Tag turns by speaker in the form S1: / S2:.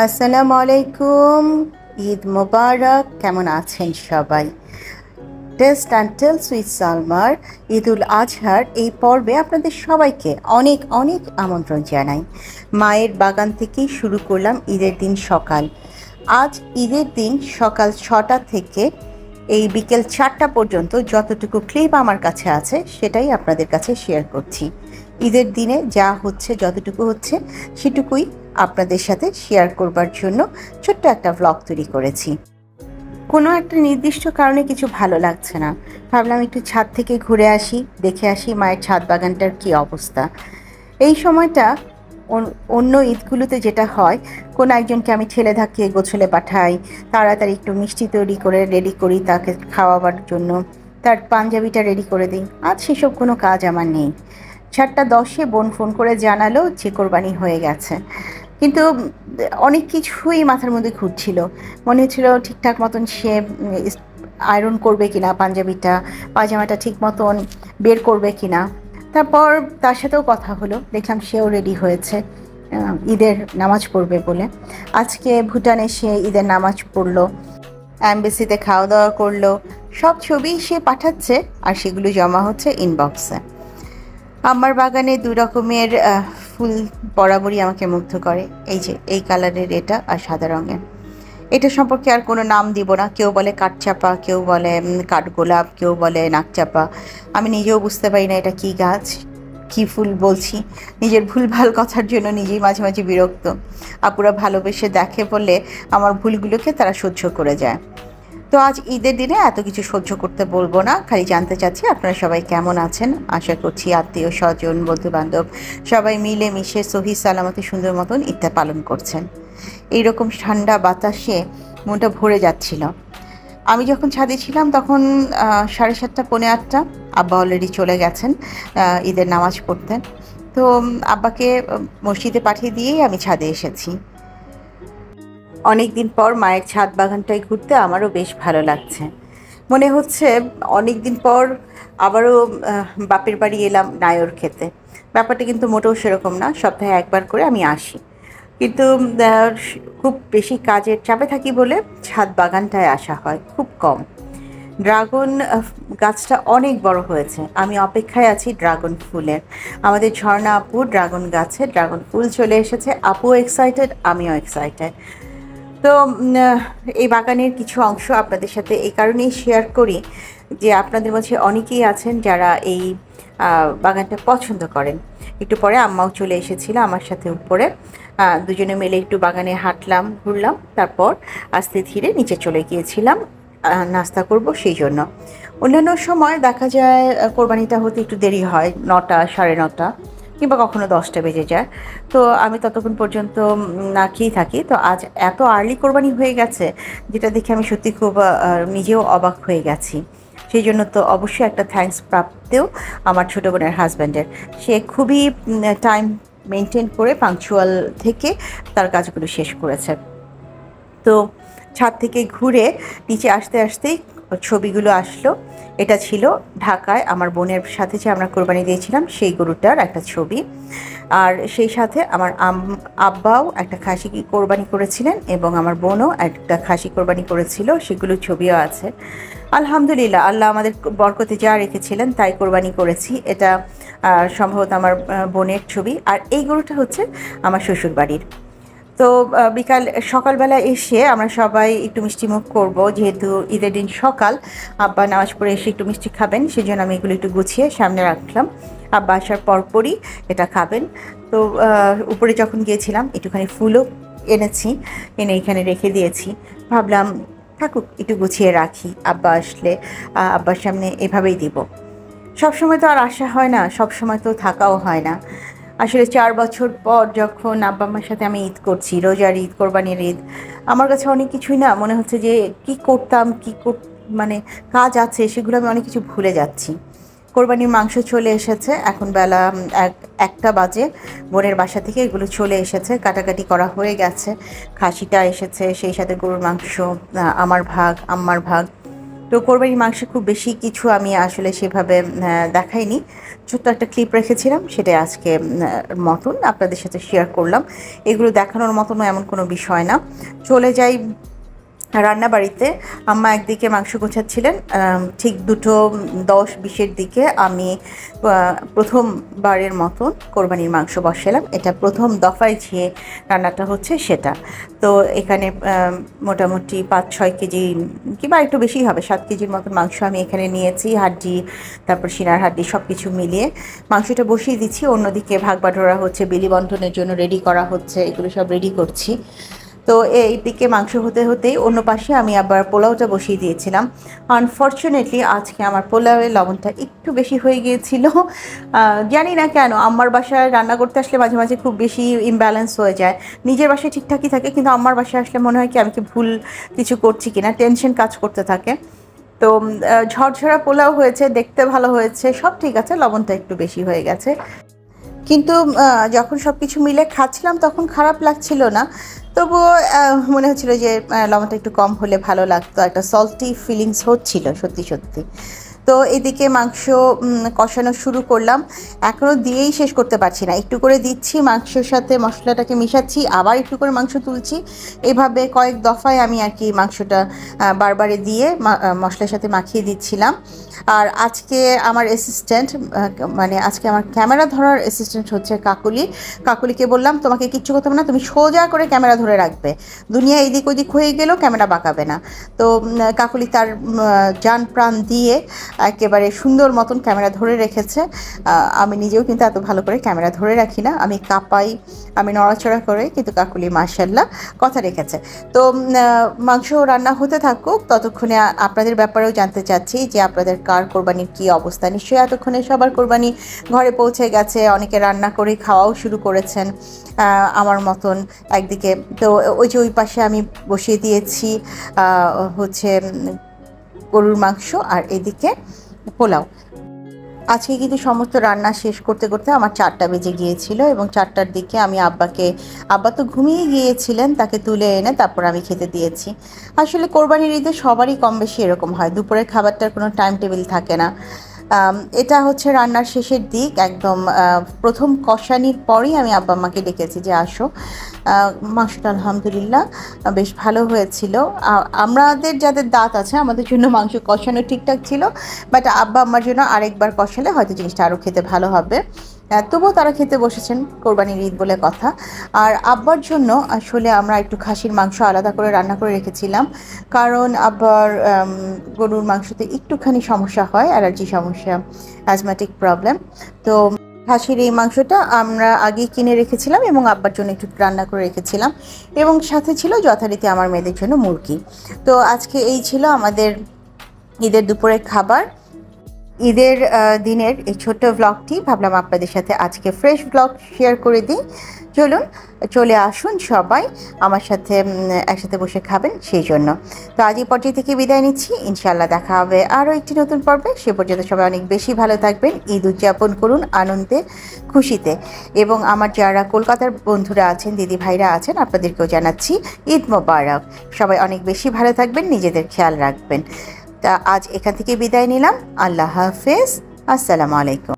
S1: আসসালামু আলাইকুম। ঈদ মোবারক। কেমন আছেন সবাই? টেস্ট অ্যান্ড টেলস উইথ সালমার ঈদুল আজহার এই পর্বে আপনাদের সবাইকে অনেক অনেক আমন্ত্রণ জানাই। মায়ের বাগান থেকেই শুরু করলাম ঈদের দিন সকাল। আজ ঈদের দিন সকাল 6টা থেকে এই বিকেল 4টা পর্যন্ত যতটুকু ক্লিপ আমার কাছে আছে সেটাই আপনাদের কাছে শেয়ার করছি। ঈদের দিনে যা হচ্ছে, যতটুকু হচ্ছে সেটুকুই আপনাদের সাথে শেয়ার করবার জন্য ছোট্ট একটা ভ্লগ তৈরি করেছি। কোনো একটা নির্দিষ্ট কারণে কিছু ভালো লাগছে না, ভাবলাম একটু ছাদ থেকে ঘুরে আসি, দেখে আসি মায়ের ছাদ বাগানটার কী অবস্থা। এই সময়টা অন্য ঈদগুলোতে যেটা হয়, কোনো একজনকে আমি ঠেলে ধাক্কিয়ে গোছলে পাঠাই, তাড়াতাড়ি একটু মিষ্টি তৈরি করে রেডি করি তাকে খাওয়াবার জন্য, তার পাঞ্জাবিটা রেডি করে দিই। আজ সেসব কোনো কাজ আমার নেই। 4:10 বোন ফোন করে জানালো যে কোরবানি হয়ে গেছে, কিন্তু অনেক কিছুই মাথার মধ্যে ঘুরছিল। মনে হচ্ছিল ঠিকঠাক মতন সে আয়রন করবে কিনা, পায়জামাটা ঠিক মতন বের করবে কিনা। তারপর তার সাথেও কথা হলো, দেখলাম সেও রেডি হয়েছে ঈদের নামাজ পড়বে বলে। আজকে ভুটানে সে ঈদের নামাজ পড়লো, অ্যাম্বাসিতে খাওয়া দাওয়া করলো, সব ছবি সে পাঠাচ্ছে আর সেগুলো জমা হচ্ছে ইনবক্সে। আমার বাগানে 2 রকমের ফুল বরাবরই আমাকে মুগ্ধ করে। এই যে এই কালারের এটা আর সাদা রঙের। এটা সম্পর্কে আর কোনো নাম দিব না। কেউ বলে কাঠচাপা, কেউ বলে কাঠগোলাপ, কেউ বলে নাকচাপা। আমি নিজেও বুঝতে পারি না এটা কী গাছ, কী ফুল বলছি। নিজের ভুলভাল কথার জন্য নিজেই মাঝে মাঝে বিরক্ত। আপুরা ভালোবেসে দেখে বলে আমার ভুলগুলোকে তারা সহ্য করে যায়। তো আজ ঈদের দিনে এত কিছু সহ্য করতে বলবো না, খালি জানতে চাচ্ছি আপনারা সবাই কেমন আছেন। আশা করছি আত্মীয় স্বজন বন্ধুবান্ধব সবাই মিলে মিশে সহি সালামতে সুন্দর মতন ঈদটা পালন করছেন। এইরকম ঠান্ডা বাতাসে মনটা ভরে যাচ্ছিল। আমি যখন ছাদে ছিলাম তখন 7:30 পৌনে 8টা। আব্বা অলরেডি চলে গেছেন ঈদের নামাজ পড়তে। তো আব্বাকে মসজিদে পাঠিয়ে দিয়েই আমি ছাদে এসেছি। অনেক দিন পর মায়ের ছাদ বাগানটায় ঘুরতে আমারও বেশ ভালো লাগছে। মনে হচ্ছে অনেক দিন পর আবারও বাপের বাড়ি এলাম নায়র খেতে। ব্যাপারটা কিন্তু মোটেও সেরকম না, সপ্তাহে একবার করে আমি আসি, কিন্তু খুব বেশি কাজের চাপে থাকি বলে ছাদ বাগানটায় আসা হয় খুব কম। ড্রাগন গাছটা অনেক বড় হয়েছে, আমি অপেক্ষায় আছি ড্রাগন ফুলের। আমাদের ঝর্ণা আপু ড্রাগন গাছে ড্রাগন ফুল চলে এসেছে, আপুও এক্সাইটেড, আমিও এক্সাইটেড। তো এই বাগানের কিছু অংশ আপনাদের সাথে এই কারণেই শেয়ার করি যে আপনাদের মধ্যে অনেকেই আছেন যারা এই বাগানটা পছন্দ করেন। একটু পরে আম্মাও চলে এসেছিল আমার সাথে উপরে, দুজনে মিলে একটু বাগানে হাঁটলাম, ঘুরলাম, তারপর আস্তে ধীরে নিচে চলে গিয়েছিলাম নাস্তা করব সেই জন্য। অন্যান্য সময় দেখা যায় কোরবানিটা হতে একটু দেরি হয়, 9টা 9:30 কিংবা কখনো 10টা বেজে যায়। তো আমি ততক্ষণ পর্যন্ত না খেয়েই থাকি। তো আজ এত আর্লি কোরবানি হয়ে গেছে, যেটা দেখে আমি সত্যি খুব নিজেও অবাক হয়ে গেছি। সেই জন্য তো অবশ্যই একটা থ্যাঙ্কস প্রাপ্তেও আমার ছোটো বোনের হাজব্যান্ডের। সে খুবই টাইম মেনটেন করে পাংচুয়াল থেকে তার কাজগুলো শেষ করেছে। তো ছাদ থেকে ঘুরে নিচে আসতে আসতেই ছবিগুলো আসলো। এটা ছিল ঢাকায় আমার বোনের সাথে যে আমরা কোরবানি দিয়েছিলাম সেই গরুটার একটা ছবি, আর সেই সাথে আমার আব্বাও একটা খাসি কোরবানি করেছিলেন এবং আমার বোনও একটা খাসি কোরবানি করেছিল, সেগুলো ছবিও আছে। আলহামদুলিল্লাহ, আল্লাহ আমাদের বরকতে যা রেখেছিলেন তাই কোরবানি করেছি। এটা সম্ভবত আমার বোনের ছবি, আর এই গরুটা হচ্ছে আমার শ্বশুর বাড়ির। তো সকালবেলা এসে আমরা সবাই একটু মিষ্টিমুখ করবো, যেহেতু ঈদের দিন সকাল। আব্বা নামাজ পড়ে এসে একটু মিষ্টি খাবেন, সেই জন্য আমি এগুলো একটু গুছিয়ে সামনে রাখলাম। আব্বা আসার পরপরই এটা খাবেন। তো উপরে যখন গিয়েছিলাম একটুখানি ফুলও এনেছি, এনে এখানে রেখে দিয়েছি। ভাবলাম থাকুক, একটু গুছিয়ে রাখি, আব্বা আসলে আব্বার সামনে এভাবেই দিব। সবসময় তো আর আসা হয় না, সবসময় তো থাকাও হয় না। আসলে 4 বছর পর যখন আব্বা আম্মার সাথে আমি ঈদ করছি, রোজার ঈদ, কোরবানির ঈদ, আমার কাছে অনেক কিছুই না মনে হচ্ছে যে কী করতাম, মানে কাজ আছে সেগুলো আমি অনেক কিছু ভুলে যাচ্ছি। কোরবানির মাংস চলে এসেছে, এখন বেলা 1টা বাজে। বোনের বাসা থেকে এগুলো চলে এসেছে, কাটাকাটি করা হয়ে গেছে। খাসিটা এসেছে, সেই সাথে গরুর মাংস, আমার ভাগ, আম্মার ভাগ। তো কোরবানির মাংস খুব বেশি কিছু আমি আসলে সেভাবে দেখাইনি, ছোট্ট একটা ক্লিপ রেখেছিলাম, সেটাই আজকে মতন আপনাদের সাথে শেয়ার করলাম। এগুলো দেখানোর মতনও এমন কোনো বিষয় না। চলে যাই রান্না বাড়িতে। আম্মা একদিকে মাংস গোছাচ্ছিলেন, ঠিক 2:10-20-এর দিকে আমি প্রথমবারের মতন কোরবানির মাংস বসালাম। এটা প্রথম দফায় যে রান্নাটা হচ্ছে সেটা। তো এখানে মোটামুটি 5-6 কেজি কিংবা একটু বেশি হবে, 7 কেজির মতন মাংস আমি এখানে নিয়েছি, হাড্ডি তারপর সিনার হাড্ডি সব কিছু মিলিয়ে মাংসটা বসিয়ে দিচ্ছি। অন্যদিকে ভাগ বাটোরা হচ্ছে, বেলি বন্টনের জন্য রেডি করা হচ্ছে, এগুলো সব রেডি করছি। তো এই দিকে মাংস হতে হতেই অন্য পাশে আমি আবার পোলাওটা বসিয়ে দিয়েছিলাম। আনফর্চুনেটলি আজকে আমার পোলাওয়ের লবণটা একটু বেশি হয়ে গিয়েছিল। জানি না কেন, আম্মার বাসায় রান্না করতে আসলে মাঝে মাঝে খুব বেশি ইমব্যালেন্স হয়ে যায়। নিজের বাসায় ঠিকঠাকই থাকে, কিন্তু আম্মার বাসায় আসলে মনে হয় কি আমি কি ভুল কিছু করছি কিনা, টেনশন কাজ করতে থাকে। তো ঝরঝরা পোলাও হয়েছে, দেখতে ভালো হয়েছে, সব ঠিক আছে, লবণটা একটু বেশি হয়ে গেছে। কিন্তু যখন সব কিছু মিলে খাচ্ছিলাম তখন খারাপ লাগছিল না, তবুও মনে হচ্ছিলো যে লবণটা একটু কম হলে ভালো লাগতো, একটা সল্টি ফিলিংস হচ্ছিল সত্যি সত্যি। তো এদিকে মাংস কষানো শুরু করলাম, এখনও দিয়েই শেষ করতে পারছি না, একটু করে দিচ্ছি, মাংসের সাথে মশলাটাকে মিশাচ্ছি, আবার একটু করে মাংস তুলছি, এভাবে কয়েক দফায় আমি আর কি মাংসটা বারবারে দিয়ে মশলার সাথে মাখিয়ে দিচ্ছিলাম। আর আজকে আমার অ্যাসিস্ট্যান্ট, মানে আজকে আমার ক্যামেরা ধরার অ্যাসিস্ট্যান্ট হচ্ছে কাকুলি। কাকুলিকে বললাম তোমাকে কিচ্ছু করতে হবে না, তুমি সোজা করে ক্যামেরা ধরে রাখবে, দুনিয়া এদিক ওদিক হয়ে গেলেও ক্যামেরা বাঁকাবে না। তো কাকুলি তার জান প্রাণ দিয়ে একেবারে সুন্দর মতন ক্যামেরা ধরে রেখেছে। আমি নিজেও কিন্তু এত ভালো করে ক্যামেরা ধরে রাখি না, আমি কাঁপাই, আমি নড়াচড়া করে, কিন্তু কাকুলি মাশাআল্লাহ কথা রেখেছে। তো মাংস রান্না হতে থাকুক, ততক্ষণে আপনাদের ব্যাপারেও জানতে চাচ্ছি যে আপনাদের কার কোরবানির কী অবস্থা। নিশ্চয়ই এতক্ষণে সবার কোরবানি ঘরে পৌঁছে গেছে, অনেকে রান্না করে খাওয়াও শুরু করেছেন আমার মতন একদিকে। তো ওই যে ওই পাশে আমি বসিয়ে দিয়েছি হচ্ছে গরুর মাংস, আর এদিকে পোলাও। আজকে কিন্তু সমস্ত রান্না শেষ করতে করতে আমার 4টা বেজে গিয়েছিল, এবং 4টার দিকে আমি আব্বা তো ঘুমিয়ে গিয়েছিলেন, তাকে তুলে এনে তারপর আমি খেতে দিয়েছি। আসলে কোরবানির ঈদে সবারই কম বেশি এরকম হয়, দুপুরের খাবারটার কোনো টাইম টেবিল থাকে না। এটা হচ্ছে রান্নার শেষের দিক, একদম প্রথম কষানির পরেই আমি আব্বা আম্মাকে ডেকেছি যে আসো। মাংসটা আলহামদুলিল্লাহ বেশ ভালো হয়েছিল। আমাদের যাদের দাঁত আছে আমাদের জন্য মাংস কষানো ঠিকঠাক ছিল, বাট আব্বা আম্মার জন্য আরেকবার কষালে হয়তো জিনিসটা আরও খেতে ভালো হবে। তবুও তারা খেতে বসেছেন, কোরবানির ঈদ বলে কথা। আর আব্বার জন্য আসলে আমরা একটু খাসির মাংস আলাদা করে রান্না করে রেখেছিলাম, কারণ আব্বার গরুর মাংসতে একটুখানি সমস্যা হয়, অ্যালার্জি সমস্যা, অ্যাজমাটিক প্রবলেম। তো খাসির এই মাংসটা আমরা আগেই কিনে রেখেছিলাম এবং আব্বার জন্য একটু রান্না করে রেখেছিলাম, এবং সাথে ছিল যথারীতি আমার মেয়েদের জন্য মুরগি। তো আজকে এই ছিল আমাদের ঈদের দুপুরের খাবার। ঈদের দিনের এই ছোট্ট ব্লগটি ভাবলাম আপনাদের সাথে আজকে ফ্রেশ ব্লগ শেয়ার করে দিই। চলে আসুন সবাই আমার সাথে একসাথে বসে খাবেন সেই জন্য। তো আজ এই পর্যায়ে থেকে বিদায় নিচ্ছি, ইনশাআল্লাহ দেখা হবে আরও একটি নতুন পর্বে। সে পর্যন্ত সবাই অনেক বেশি ভালো থাকবেন, ঈদ উদযাপন করুন আনন্দে খুশিতে। এবং আমার যারা কলকাতার বন্ধুরা আছেন, দিদি ভাইরা আছেন, আপনাদেরকেও জানাচ্ছি ঈদ মোবারক। সবাই অনেক বেশি ভালো থাকবেন, নিজেদের খেয়াল রাখবেন। তা আজ এখান থেকে বিদায় নিলাম, আল্লাহ হাফেজ, আসসালামু আলাইকুম।